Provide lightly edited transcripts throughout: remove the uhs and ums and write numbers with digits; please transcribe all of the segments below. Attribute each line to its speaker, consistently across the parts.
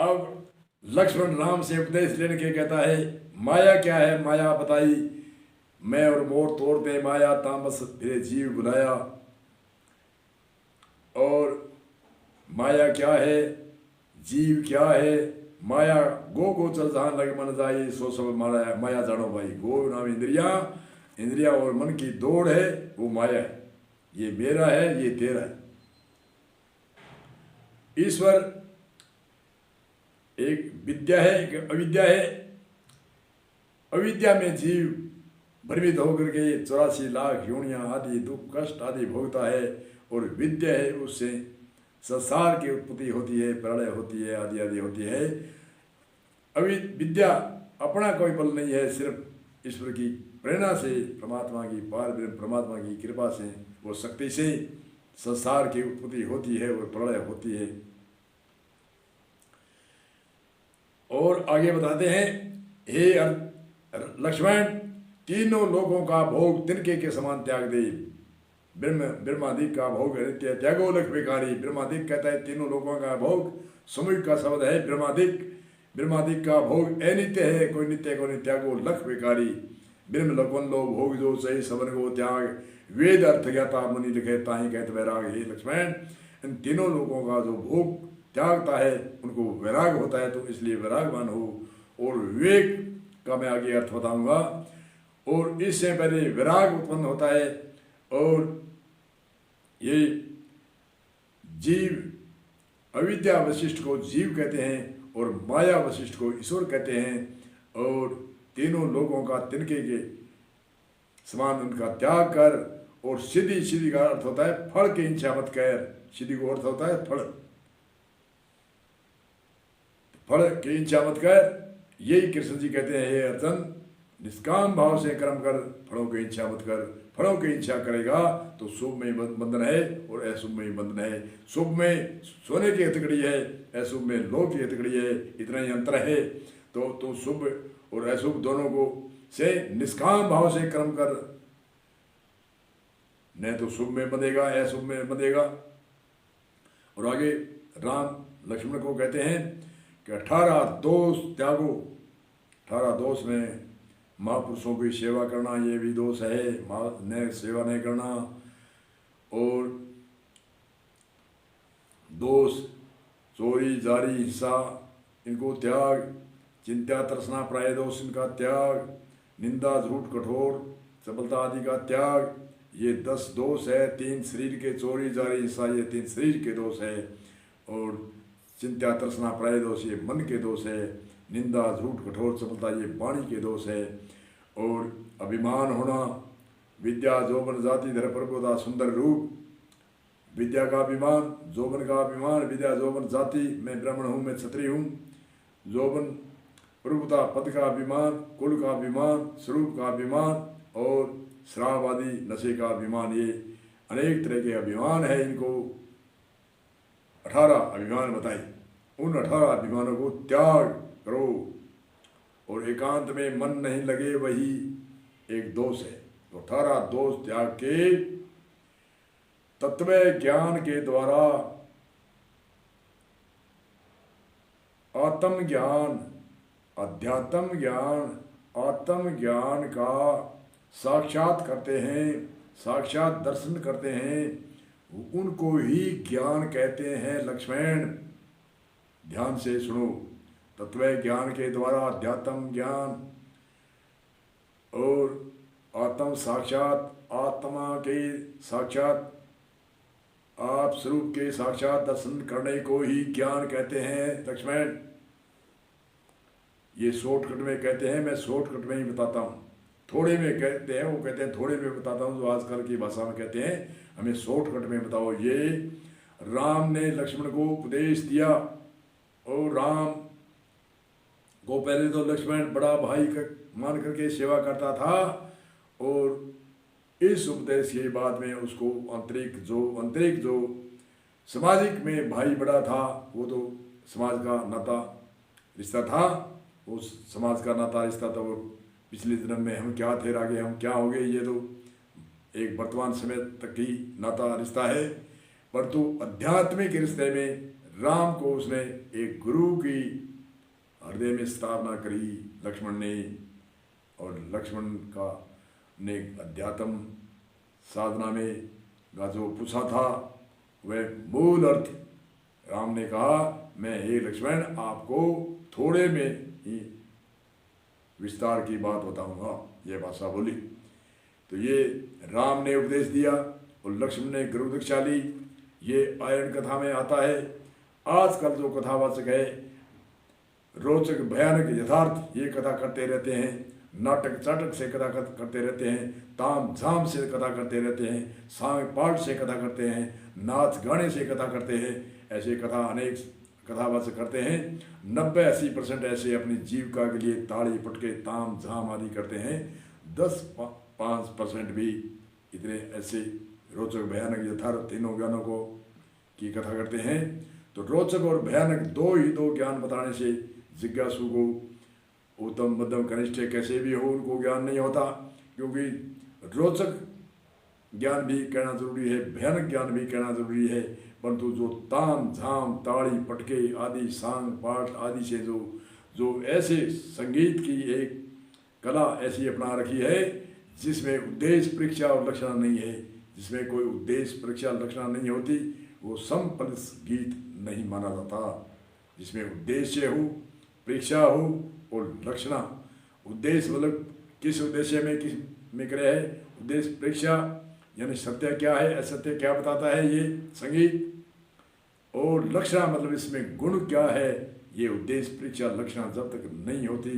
Speaker 1: अब लक्ष्मण राम से उपदेश लेने के कहता है, माया क्या है माया बताई, मैं और मोर तोड़ते माया तामस फिरे जीव बुलाया। और माया क्या है, जीव क्या है, माया गो गो चल जहाँ लग मन जाए सो सब माया माया जानो भाई। गो नाम इंद्रिया और मन की दौड़ है, वो माया है। ये मेरा है, ये तेरा है। ईश्वर एक विद्या है, एक अविद्या है। अविद्या में जीव भ्रमित होकर के 84 लाख योनियां आदि दुख कष्ट आदि भोगता है, और विद्या है उससे संसार की उत्पत्ति होती है, प्रलय होती है, आदि आदि होती है। विद्या अपना कोई बल नहीं है, सिर्फ ईश्वर की प्रेरणा से, परमात्मा की पार परमात्मा की कृपा से, वो शक्ति से संसार की उत्पत्ति होती है और प्रलय होती है। और आगे बताते हैं, हे लक्ष्मण, तीनों लोगों का भोग तिनके के समान त्याग दे। ब्रह्मादिक का भोग नित्य त्यागो लक्ष्य विकारी। ब्रह्मादिक कहता है तीनों लोगों का भोग, सामूहिक का शब्द है ब्रह्मादिक का भोग अनित्य है, कोई नित्य को नित्य त्यागो लक्ष्य विकारी। ब्रह्म लघुन लो भोग जो सही सबन को त्याग, वेद अर्थ ज्ञाता मुनि लिखे ताही कहते वैराग। हे लक्ष्मण, इन तीनों लोगों का जो भोग त्यागता है उनको वैराग होता है, तो इसलिए वैरागवान हो। और विवेक का मैं आगे अर्थ बताऊंगा। और इससे पहले वैराग उत्पन्न होता है, और ये जीव अविद्या वशिष्ठ को जीव कहते हैं, और माया वशिष्ठ को ईश्वर कहते हैं। और तीनों लोगों का तिनके के समान उनका त्याग कर। और सिद्धि का अर्थ होता है फल की इच्छा मत कर। सिद्धि को अर्थ होता है फल की इच्छा मत कर। यही कृष्ण जी कहते हैं, हे अर्जुन, निष्काम भाव से कर्म कर, फलों की इच्छा मत कर। फलों की इच्छा करेगा तो शुभ में बंधन है और अशुभ में बंधन है। शुभ में सोने की हथकड़ी है, अशुभ में लोह की हथकड़ी है, इतना ही अंतर है। तो शुभ और अशुभ दोनों को से निष्काम भाव से कर्म कर, नहीं तो शुभ में बंधेगा, अशुभ में बंधेगा। और आगे राम लक्ष्मण को कहते हैं कि 18 दोष त्यागो। 18 दोष में महापुरुषों की सेवा करना ये भी दोष है, सेवा नहीं करना। और दोष चोरी जारी हिंसा इनको त्याग, चिंता तृष्णा प्राय दोष इनका त्याग, निंदा झूठ कठोर चपलता आदि का त्याग, ये 10 दोष है। 3 शरीर के, चोरी जारी हिंसा ये 3 शरीर के दोष है। और चिंता तृष्णा प्राय दोष ये मन के दोष है। निंदा झूठ कठोर चपलता ये वाणी के दोष है। और अभिमान होना, विद्या जोबन जाति धर प्रबोधा सुंदर रूप। विद्या का अभिमान, जोबन का अभिमान। विद्या जोबन जाति, मैं ब्राह्मण हूँ, मैं क्षत्रिय हूँ। जोबन प्रभुता, पद का अभिमान, कुल का अभिमान, स्वरूप का अभिमान, और श्राव आदि नशे का अभिमान। ये अनेक तरह के अभिमान है। इनको 18 अभिमान बताए। उन 18 अभिमानों को त्याग करो। और एकांत में मन नहीं लगे वही एक दोष है। तो 18 दोष त्याग के तत्व ज्ञान के द्वारा आत्म ज्ञान, अध्यात्म ज्ञान, आत्म ज्ञान का साक्षात करते हैं, साक्षात दर्शन करते हैं, उनको ही ज्ञान कहते हैं। लक्ष्मण ध्यान से सुनो। तत्व ज्ञान के द्वारा अध्यात्म ज्ञान और आत्म साक्षात, आत्मा के साक्षात, आप स्वरूप के साक्षात दर्शन करने को ही ज्ञान कहते हैं। लक्ष्मण ये शॉर्टकट में कहते हैं, मैं शॉर्टकट में ही बताता हूँ। थोड़े में कहते हैं, वो कहते हैं थोड़े में बताता हूँ, जो आजकल की भाषा में कहते हैं हमें शॉर्टकट में बताओ। ये राम ने लक्ष्मण को उपदेश दिया, और राम को पहले तो लक्ष्मण बड़ा भाई का मान करके सेवा करता था, और इस उपदेश के बाद में उसको आंतरिक जो सामाजिक में भाई बड़ा था, वो तो समाज का नाता रिश्ता था। उस समाज का नाता रिश्ता था, वो पिछले जन्म में हम क्या थे, आगे हम क्या हो गए, ये तो एक वर्तमान समय तक ही नाता रिश्ता है। परंतु आध्यात्मिक रिश्ते में राम को उसने एक गुरु की हृदय में स्थापना करी लक्ष्मण ने, और लक्ष्मण का ने अध्यात्म साधना में का जो पूछा था वह मूल अर्थ राम ने कहा, मैं हे लक्ष्मण आपको थोड़े में ही विस्तार की बात बताऊंगा, यह भाषा बोली। तो ये राम ने उपदेश दिया और लक्ष्मण ने गुरु दीक्षा ली। ये आयन कथा में आता है। आजकल जो कथावाचक है रोचक भयानक यथार्थ ये कथा करते रहते हैं, नाटक चाटक से कथा करते रहते हैं, ताम झाम से कथा करते रहते हैं, सांग पाठ से कथा करते हैं, नाच गाने से कथा करते हैं। ऐसे कथा अनेक कथावाचक करते हैं। 90-80% ऐसे अपनी जीविका के लिए ताड़ी पटके ताम झाम आदि करते हैं। 10-5% भी इतने ऐसे रोचक भयानक यथार्थ तीनों ज्ञानों को की कथा करते हैं। तो रोचक और भयानक दो ज्ञान बताने से जिज्ञासु को उत्तम मध्यम कनिष्ठ कैसे भी हो उनको ज्ञान नहीं होता, क्योंकि रोचक ज्ञान भी कहना जरूरी है, भयानक ज्ञान भी कहना जरूरी है। परंतु जो ताम झाम ताड़ी पटके आदि सांग पाठ आदि से जो ऐसे संगीत की एक कला ऐसी अपना रखी है जिसमें उद्देश्य परीक्षा और लक्षण नहीं है, जिसमें कोई उद्देश्य परीक्षा लक्षण नहीं होती, वो समपल्स गीत नहीं माना जाता। जिसमें उद्देश्य हो परीक्षा हो और लक्षणा, उद्देश्य मतलब किस उद्देश्य में किस में करे है, उद्देश्य परीक्षा यानी सत्य क्या है असत्य क्या बताता है ये संगीत, और लक्षणा मतलब इसमें गुण क्या है, ये उद्देश्य परीक्षा लक्षणा जब तक नहीं होती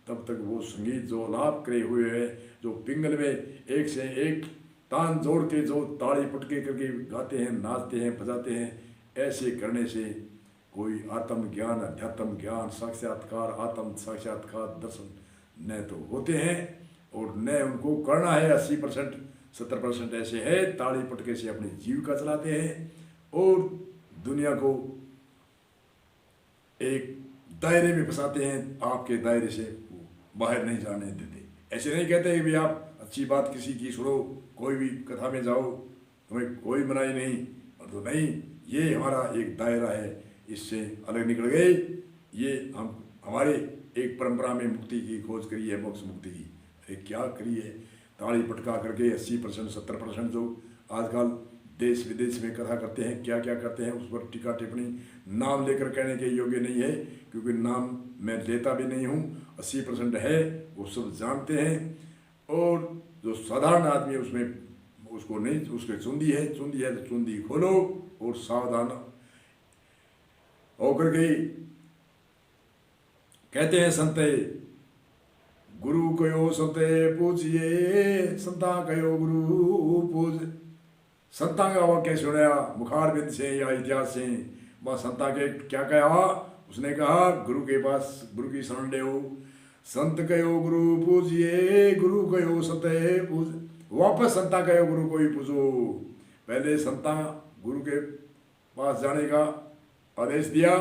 Speaker 1: तब तक वो संगीत जो लाभ करे हुए है, जो पिंगल में एक से एक तान जोड़ के जो ताड़ी पटके करके गाते हैं नाचते हैं बजाते हैं, ऐसे करने से कोई आत्म ज्ञान अध्यात्म ज्ञान साक्षात्कार आत्म साक्षात्कार दर्शन न तो होते हैं और न उनको करना है। 80% 70% ऐसे है ताड़ी पटके से अपनी जीविका चलाते हैं और दुनिया को एक दायरे में फंसाते हैं, आपके दायरे से बाहर नहीं जाने देते। ऐसे नहीं कहते कि भी आप अच्छी बात किसी की सुनो, कोई भी कथा में जाओ तुम्हें कोई मनाही नहीं, और तो नहीं, ये हमारा एक दायरा है, इससे अलग निकल गए, ये हम हमारे एक परंपरा में मुक्ति की खोज करी है, मोक्ष मुक्ति की। अरे क्या करी है, ताड़ी पटका करके 80% 70% जो आजकल देश विदेश में कथा करते हैं, क्या क्या करते हैं उस पर टीका टिप्पणी नाम लेकर कहने के योग्य नहीं है, क्योंकि नाम मैं लेता भी नहीं हूँ। 80% है वो सब जानते हैं, और जो साधारण आदमी उसमें उसको नहीं, उसके चुंदी है तो चुंदी खोलो और सावधान होकर के कहते हैं संते गुरु कहो संते पूजिए, संता कहो गुरु पूज। संता का वाक्य सुनाया मुखारबिंद से या इतिहास से, वह संता के क्या कहा, उसने कहा गुरु के पास गुरु की शरण ले हो, संत कहो गुरु पूजिए, गुरु कहो संते पूज। वापस संता कहो गुरु को ही पूजो। पहले संता गुरु के पास जाने का आदेश दिया,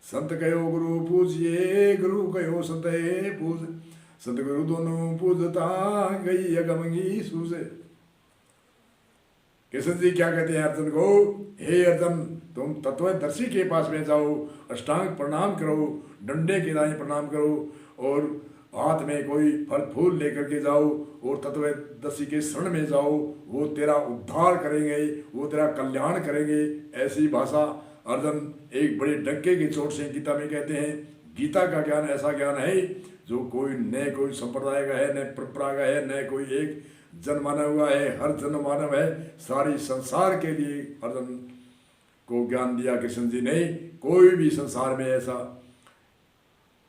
Speaker 1: संत कहो गुरु पूजिए, गुरु कहो संते पूज। संत गुरु दोनों पूजता गई अगमगी सूझ। कृष्ण जी क्या कहते हैं अर्जुन को, हे अर्जुन तुम तत्वदर्शी के पास में जाओ, अष्टांग प्रणाम करो, डंडे के दाएं प्रणाम करो, और हाथ में कोई फल फूल लेकर के जाओ और तत्वदर्शी के शरण में जाओ, वो तेरा उद्धार करेंगे, वो तेरा कल्याण करेंगे। ऐसी भाषा अर्जुन एक बड़े डंके की चोट से गीता में कहते हैं। गीता का ज्ञान ऐसा ज्ञान है जो कोई न कोई संप्रदाय का है, न परंपरा का है, न कोई एक जन माना हुआ है, हर जन मानव है, सारी संसार के लिए अर्जुन को ज्ञान दिया कृष्ण जी ने। कोई भी संसार में ऐसा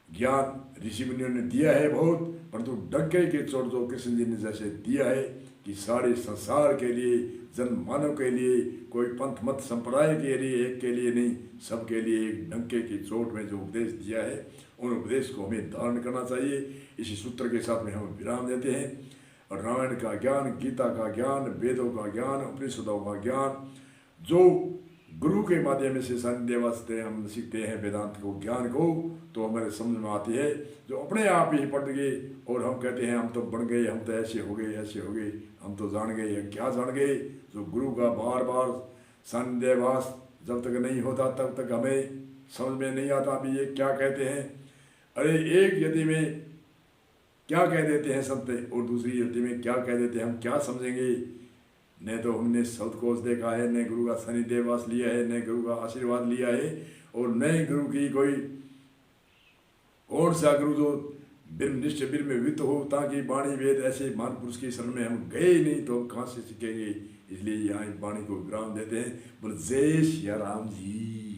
Speaker 1: ज्ञान ऋषि मुनियों ने दिया है बहुत, परंतु डंके के चोट जो कृष्ण जी ने जैसे दिया है कि सारे संसार के लिए जन मानव के लिए, कोई पंथ मत संप्रदाय के लिए एक के लिए नहीं, सबके लिए एक डंके की चोट में जो उपदेश दिया है उन उपदेश को हमें धारण करना चाहिए। इसी सूत्र के साथ में हम विराम देते हैं। और रामायण का ज्ञान, गीता का ज्ञान, वेदों का ज्ञान, उपनिषदों का ज्ञान जो गुरु के माध्यम से संदेवास्ते हम सीखते हैं वेदांत को ज्ञान को, तो हमारे समझ में आती है। जो अपने आप ही पढ़ गए और हम कहते हैं हम तो बन गए, हम तो ऐसे हो गए, हम तो जान गए, क्या जान गए। जो गुरु का बार बार संदेवास जब तक नहीं होता तब तक हमें समझ में नहीं आता भी ये क्या कहते हैं। अरे एक यदि में क्या कह देते हैं संत और दूसरी यदि में क्या कह देते हैं, हम क्या समझेंगे। न तो हमने शब्दकोश देखा है, न गुरु का शनिदेवास लिया है, न गुरु का आशीर्वाद लिया है, और न गुरु की कोई और सा गुरु जो ब्रह्मनिष्ठ ब्रह्मविद हो, ताकि वाणी वेद ऐसे महान पुरुष की शरण में हम गए ही नहीं तो हम कहाँ से सीखेंगे। इसलिए यहाँ वाणी को विराम देते हैं। बोल जय सिया राम जी।